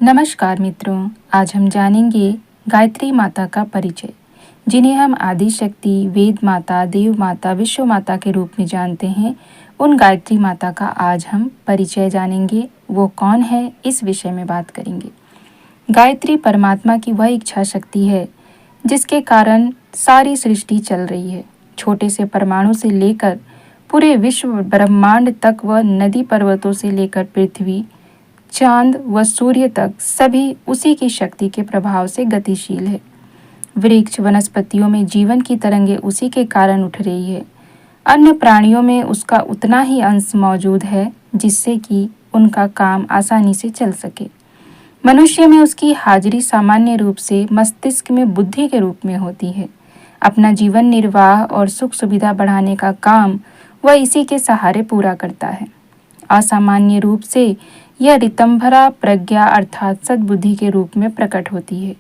नमस्कार मित्रों, आज हम जानेंगे गायत्री माता का परिचय, जिन्हें हम आदि शक्ति, वेद माता, देव माता, विश्व माता के रूप में जानते हैं। उन गायत्री माता का आज हम परिचय जानेंगे। वो कौन है, इस विषय में बात करेंगे। गायत्री परमात्मा की वह इच्छा शक्ति है जिसके कारण सारी सृष्टि चल रही है। छोटे से परमाणु से लेकर पूरे विश्व ब्रह्मांड तक व नदी पर्वतों से लेकर पृथ्वी, चांद व सूर्य तक सभी उसी की शक्ति के प्रभाव से गतिशील है। वृक्ष, वनस्पतियों में जीवन की तरंगें उसी के कारण उठ रही है। अन्य प्राणियों में उसका उतना ही अंश मौजूद है जिससे कि उनका काम आसानी से चल सके। मनुष्य में उसकी हाजिरी सामान्य रूप से मस्तिष्क में बुद्धि के रूप में होती है। अपना जीवन निर्वाह और सुख सुविधा बढ़ाने का काम वह इसी के सहारे पूरा करता है। असामान्य रूप से यह ऋतंभरा प्रज्ञा अर्थात सद्बुद्धि के रूप में प्रकट होती है,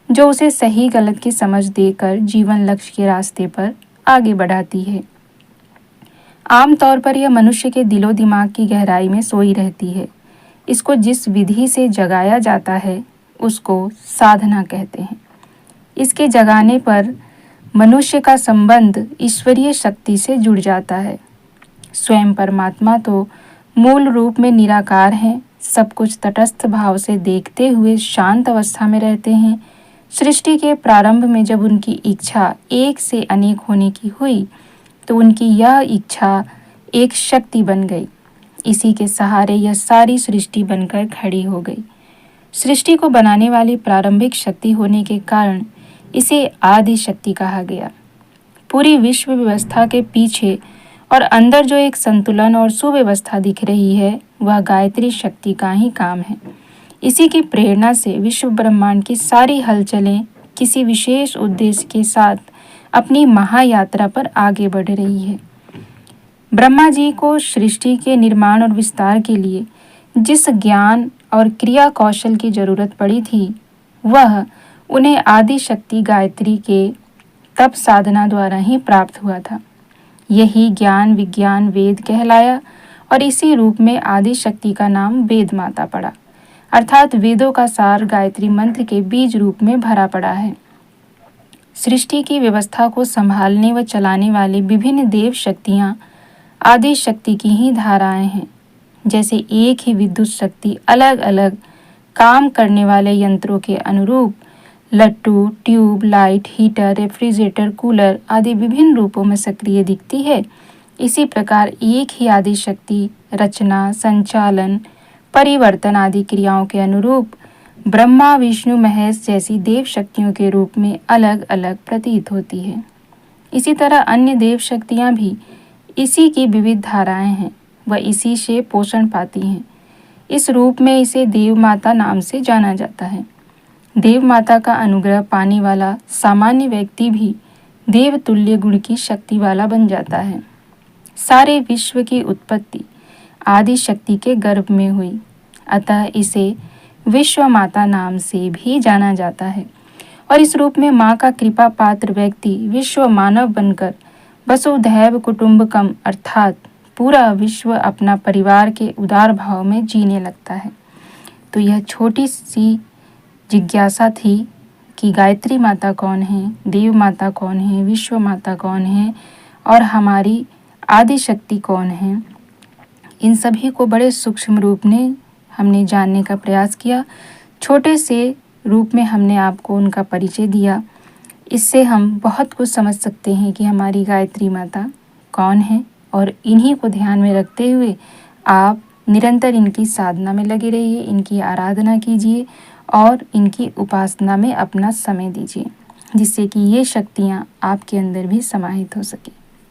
जो उसे सही गलत की समझ देकर जीवन लक्ष्य के रास्ते पर आगे बढ़ाती है। आमतौर पर यह मनुष्य के दिलो दिमाग की गहराई में सोई रहती है। इसको जिस विधि से जगाया जाता है उसको साधना कहते हैं। इसके जगाने पर मनुष्य का संबंध ईश्वरीय शक्ति से जुड़ जाता है। स्वयं परमात्मा तो मूल रूप में निराकार हैं, सब कुछ तटस्थ भाव से देखते हुए शांत अवस्था में रहते हैं। सृष्टि के प्रारंभ में जब उनकी इच्छा एक से अनेक होने की हुई तो उनकी यह इच्छा एक शक्ति बन गई। इसी के सहारे यह सारी सृष्टि बनकर खड़ी हो गई। सृष्टि को बनाने वाली प्रारंभिक शक्ति होने के कारण इसे आदि शक्ति कहा गया। पूरी विश्व व्यवस्था के पीछे और अंदर जो एक संतुलन और सुव्यवस्था दिख रही है वह गायत्री शक्ति का ही काम है। इसी की प्रेरणा से विश्व ब्रह्मांड की सारी हलचलें किसी विशेष उद्देश्य के साथ अपनी महायात्रा पर आगे बढ़ रही है। ब्रह्मा जी को सृष्टि के निर्माण और विस्तार के लिए जिस ज्ञान और क्रिया कौशल की जरूरत पड़ी थी वह उन्हें आदि शक्ति गायत्री के तप साधना द्वारा ही प्राप्त हुआ था। यही ज्ञान विज्ञान वेद कहलाया और इसी रूप में आदि शक्ति का नाम वेद माता पड़ा, अर्थात वेदों का सार गायत्री मंत्र के बीज रूप में भरा पड़ा है। सृष्टि की व्यवस्था को संभालने व चलाने वाली विभिन्न देव शक्तियाँ आदि शक्ति की ही धाराएं हैं। जैसे एक ही विद्युत शक्ति अलग अलग काम करने वाले यंत्रों के अनुरूप लट्टू, tube, light, heater, refrigerator, cooler आदि विभिन्न रूपों में सक्रिय दिखती है, इसी प्रकार एक ही आदि शक्ति रचना, संचालन, परिवर्तन आदि क्रियाओं के अनुरूप ब्रह्मा, विष्णु, महेश जैसी देव शक्तियों के रूप में अलग अलग प्रतीत होती है। इसी तरह अन्य देव शक्तियाँ भी इसी की विविध धाराएं हैं व इसी से पोषण पाती हैं। इस रूप में इसे देव माता नाम से जाना जाता है। देव माता का अनुग्रह पाने वाला सामान्य व्यक्ति भी देव तुल्य गुण की शक्ति वाला बन जाता है। सारे विश्व की उत्पत्ति आदि शक्ति के गर्भ में हुई, अतः इसे विश्व माता नाम से भी जाना जाता है। और इस रूप में माँ का कृपा पात्र व्यक्ति विश्व मानव बनकर वसुधैव कुटुंबकम अर्थात पूरा विश्व अपना परिवार के उदार भाव में जीने लगता है। तो यह छोटी सी जिज्ञासा थी कि गायत्री माता कौन है, देव माता कौन है, विश्व माता कौन है और हमारी आदि शक्ति कौन है। इन सभी को बड़े सूक्ष्म रूप में हमने जानने का प्रयास किया। छोटे से रूप में हमने आपको उनका परिचय दिया। इससे हम बहुत कुछ समझ सकते हैं कि हमारी गायत्री माता कौन है और इन्हीं को ध्यान में रखते हुए आप निरंतर इनकी साधना में लगे रहिए, इनकी आराधना कीजिए और इनकी उपासना में अपना समय दीजिए, जिससे कि ये शक्तियाँ आपके अंदर भी समाहित हो सके।